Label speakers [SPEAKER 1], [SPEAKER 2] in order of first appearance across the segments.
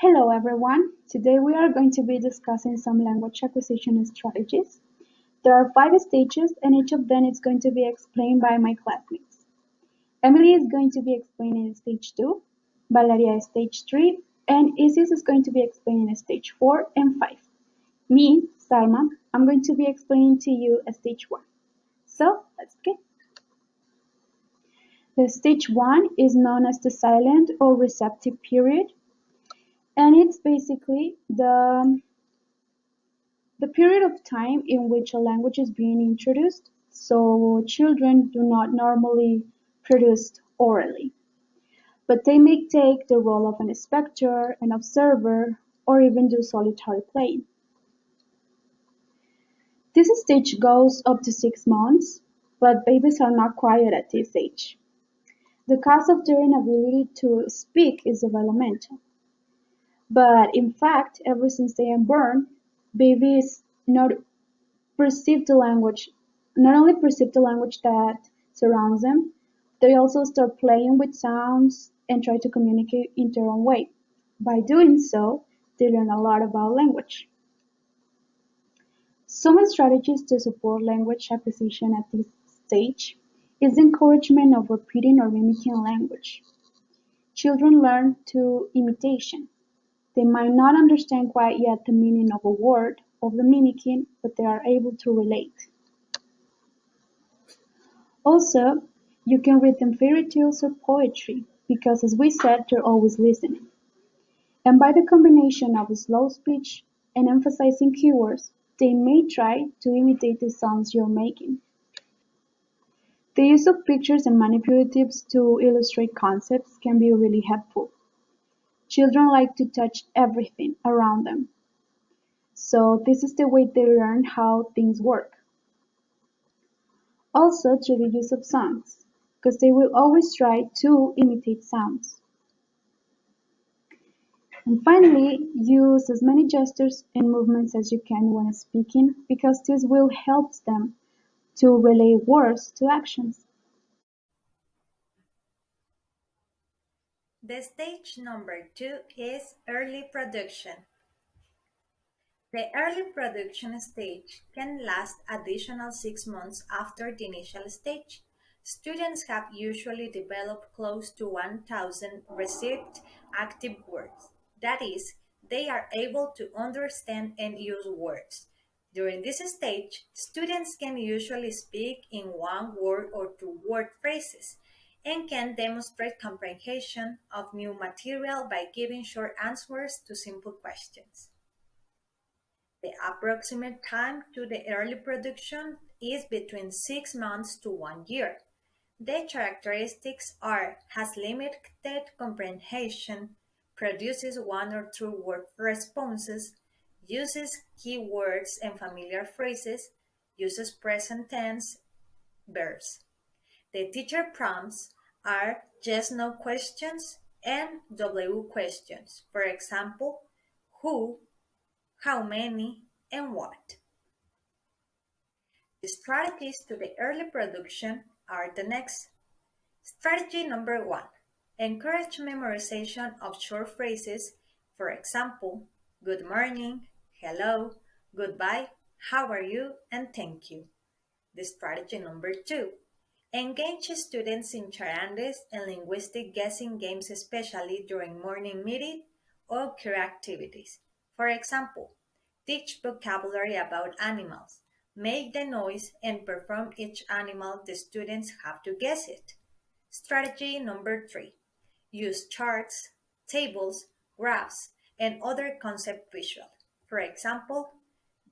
[SPEAKER 1] Hello everyone. Today we are going to be discussing some language acquisition strategies. There are 5 stages and each of them is going to be explained by my classmates. Emily is going to be explaining stage 2, Valeria stage 3, and Isis is going to be explaining stage 4 and 5. Me, Salma, I'm going to be explaining to you stage 1. So let's begin. The stage 1 is known as the silent or receptive period, and it's basically the period of time in which a language is being introduced, so children do not normally produce orally, but they may take the role of an inspector, an observer, or even do solitary playing. This stage goes up to 6 months, but babies are not quiet at this age. The cause of their inability to speak is developmental. But in fact, ever since they are born, babies not perceive the language, not only perceive the language that surrounds them, they also start playing with sounds and try to communicate in their own way. By doing so, they learn a lot about language. Some strategies to support language acquisition at this stage is encouragement of repeating or mimicking language. Children learn through imitation. They might not understand quite yet the meaning of a word of the mimicking, but they are able to relate. Also, you can read them fairy tales or poetry, because as we said, they're always listening. And by the combination of slow speech and emphasizing keywords, they may try to imitate the sounds you're making. The use of pictures and manipulatives to illustrate concepts can be really helpful. Children like to touch everything around them. So this is the way they learn how things work. Also through the use of songs, because they will always try to imitate sounds. And finally, use as many gestures and movements as you can when speaking, because this will help them to relay words to actions.
[SPEAKER 2] The stage number 2 is early production. The early production stage can last additional 6 months after the initial stage. Students have usually developed close to 1,000 received active words. That is, they are able to understand and use words. During this stage, students can usually speak in one word or two word phrases and can demonstrate comprehension of new material by giving short answers to simple questions. The approximate time to the early production is between 6 months to 1 year. The characteristics are has limited comprehension, produces one or two word responses, uses keywords and familiar phrases, uses present tense verbs. The teacher prompts are yes no questions and W questions. For example, who, how many, and what. The strategies to the early production are the next. Strategy number 1. Encourage memorization of short phrases, for example, good morning, hello, goodbye, how are you, and thank you. The strategy number 2. Engage students in charandes and linguistic guessing games, especially during morning meeting or care activities. For example, teach vocabulary about animals. Make the noise and perform each animal. The students have to guess it. Strategy number 3. Use charts, tables, graphs, and other concept visual. For example,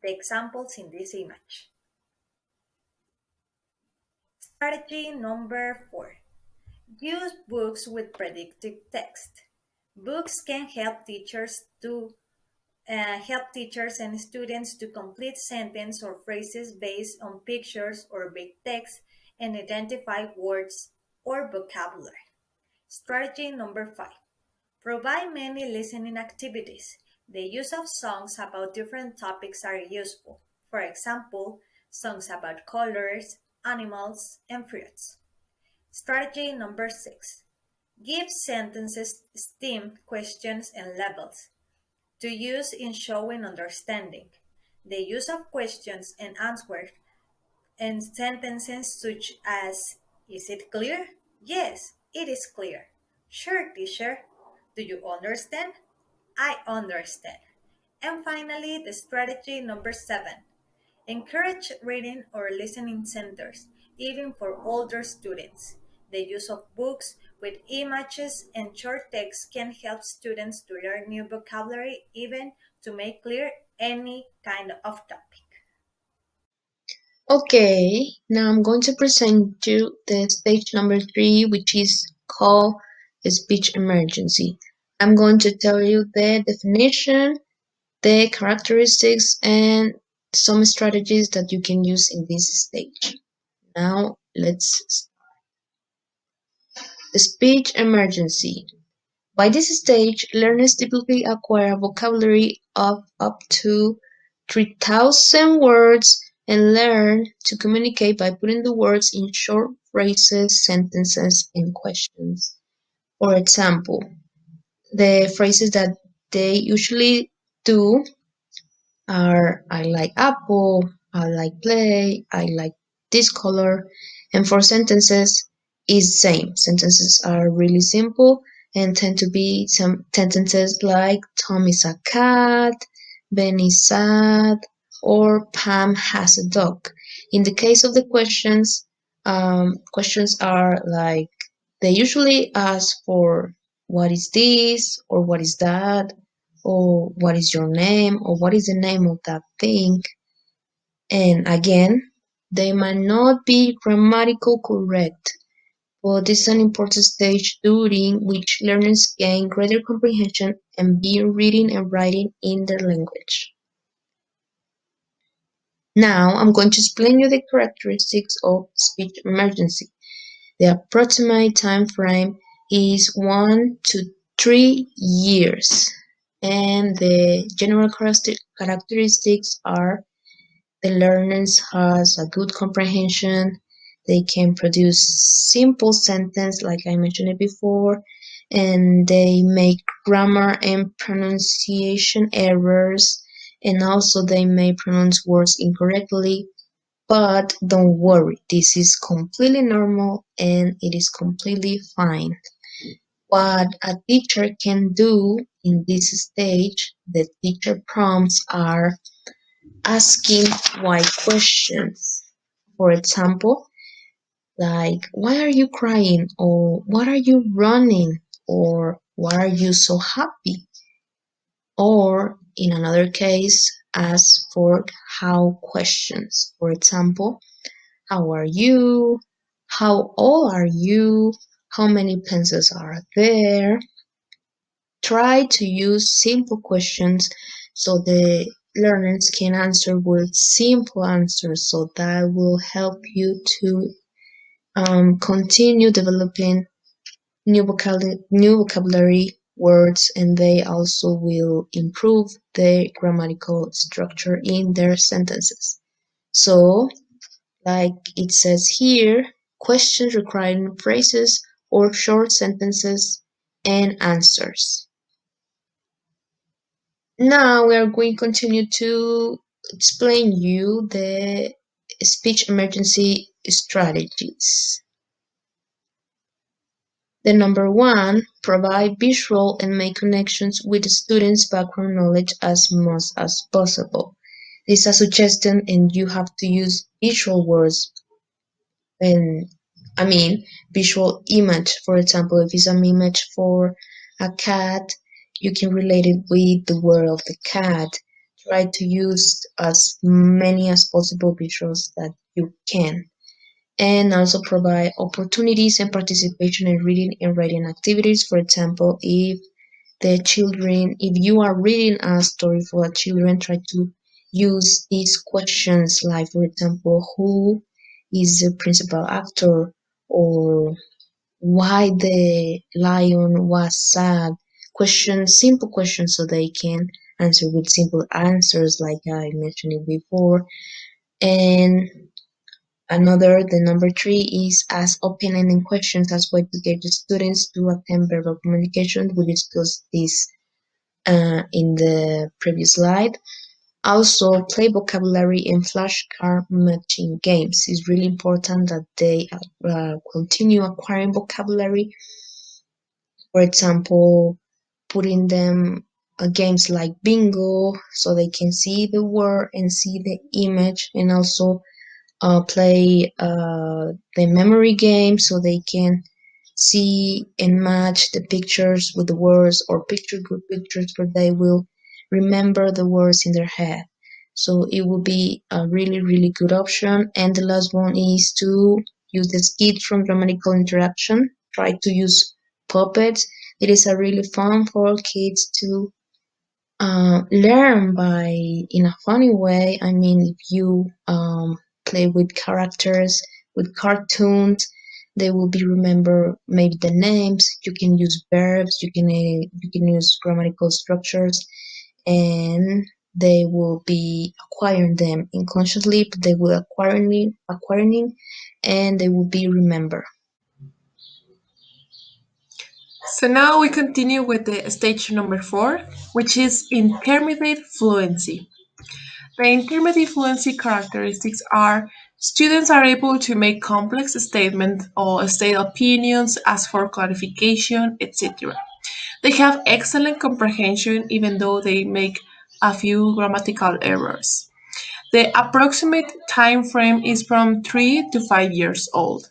[SPEAKER 2] the examples in this image. Strategy number 4. Use books with predictive text. Books can help teachers and students to complete sentences or phrases based on pictures or big text and identify words or vocabulary. Strategy number 5. Provide many listening activities. The use of songs about different topics are useful. For example, songs about colors, animals, and fruits. Strategy number 6. Give sentences STEAM questions and levels. To use in showing understanding. The use of questions and answers and sentences such as, is it clear? Yes, it is clear. Sure, teacher. Do you understand? I understand. And finally, the strategy number 7. Encourage reading or listening centers, even for older students. The use of books with images and short text can help students to learn new vocabulary, even to make clear any kind of topic.
[SPEAKER 3] Okay, now I'm going to present you the stage number 3, which is called speech emergency. I'm going to tell you the definition, the characteristics, and some strategies that you can use in this stage. Now, let's start. Speech emergency. By this stage, learners typically acquire a vocabulary of up to 3,000 words and learn to communicate by putting the words in short phrases, sentences, and questions. For example, the phrases that they usually do are I like apple, I like play, I like this color. And for sentences is same. Sentences are really simple and tend to be some sentences like Tom is a cat, Ben is sad, or Pam has a dog. In the case of the questions are like they usually ask for what is this or what is that or what is your name or what is the name of that thing. And again, they might not be grammatical correct, but this is an important stage during which learners gain greater comprehension and be reading and writing in their language. Now I'm going to explain you the characteristics of speech emergency. The approximate time frame is 1 to 3 years, and the general characteristics are the learners has a good comprehension, they can produce simple sentence like I mentioned it before, and they make grammar and pronunciation errors, and also they may pronounce words incorrectly. But don't worry, this is completely normal and it is completely fine. What a teacher can do in this stage, the teacher prompts are asking why questions. For example, like, why are you crying? Or what are you running? Or why are you so happy? Or in another case, ask for how questions. For example, how are you? How old are you? How many pencils are there? Try to use simple questions so the learners can answer with simple answers, so that will help you to continue developing new vocabulary words, and they also will improve the grammatical structure in their sentences. So, like it says here, questions requiring phrases or short sentences and answers. Now we are going to continue to explain you the speech emergency strategies. The number 1, provide visual and make connections with the student's background knowledge as much as possible. This is a suggestion and you have to use visual words and visual image. For example, if it's an image for a cat, you can relate it with the word of the cat. Try to use as many as possible visuals that you can. And also provide opportunities and participation in reading and writing activities. For example, if you are reading a story for children, try to use these questions like, for example, who is the principal actor, or why the lion was sad. Questions, simple questions, so they can answer with simple answers like I mentioned it before. And the number 3 is ask open-ended questions as way to get the students to attend verbal communication. We discussed this in the previous slide. Also, play vocabulary and flashcard matching games. It's really important that they continue acquiring vocabulary. For example, putting them games like bingo so they can see the word and see the image, and also play the memory game so they can see and match the pictures with the words, or picture good pictures where they will remember the words in their head. So it will be a really good option. And the last one is to use the skit from Dramatical Interaction. Try to use puppets. It is a really fun for kids to learn by in a funny way. I mean, if you play with characters, with cartoons, they will be remember maybe the names. You can use verbs. You can use grammatical structures, and they will be acquiring them unconsciously, but they will acquiring, and they will be remember.
[SPEAKER 4] So now we continue with the stage number 4, which is intermediate fluency. The intermediate fluency characteristics are students are able to make complex statements or state opinions, ask for clarification, etc. They have excellent comprehension even though they make a few grammatical errors. The approximate time frame is from 3 to 5 years old.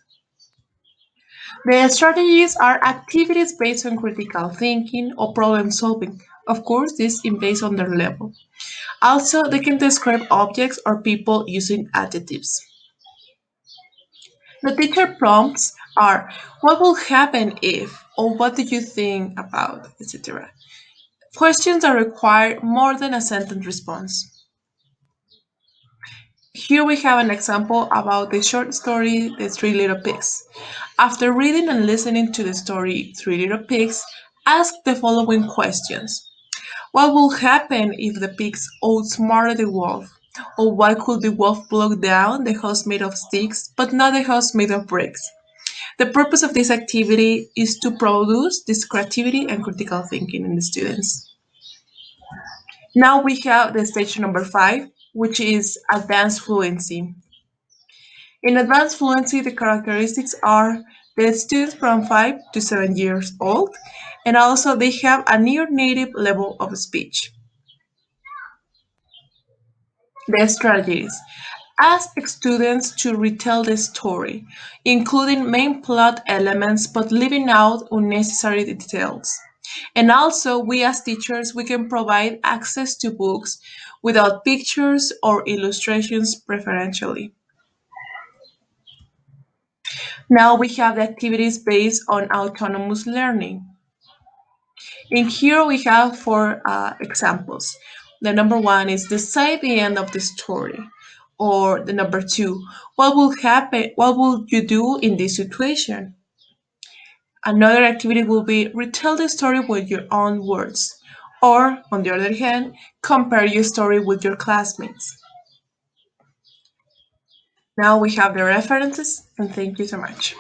[SPEAKER 4] The strategies are activities based on critical thinking or problem solving. Of course, this is based on their level. Also, they can describe objects or people using adjectives. The teacher prompts are what will happen if, or what do you think about, etc. Questions that require more than a sentence response. Here we have an example about the short story The Three Little Pigs. After reading and listening to the story Three Little Pigs, ask the following questions. What will happen if the pigs outsmarted the wolf? Or why could the wolf blow down the house made of sticks but not the house made of bricks? The purpose of this activity is to produce this creativity and critical thinking in the students. Now we have the stage number 5, which is advanced fluency. In advanced fluency, the characteristics are the students from 5 to 7 years old, and also they have a near native level of speech. The strategies. Ask students to retell the story, including main plot elements but leaving out unnecessary details. And also, we as teachers, we can provide access to books without pictures or illustrations preferentially. Now we have the activities based on autonomous learning. In here we have 4 examples. The number 1 is decide the end of the story. Or the number 2, what will happen? What will you do in this situation? Another activity will be retell the story with your own words. Or, on the other hand, compare your story with your classmates. Now we have the references, and thank you so much.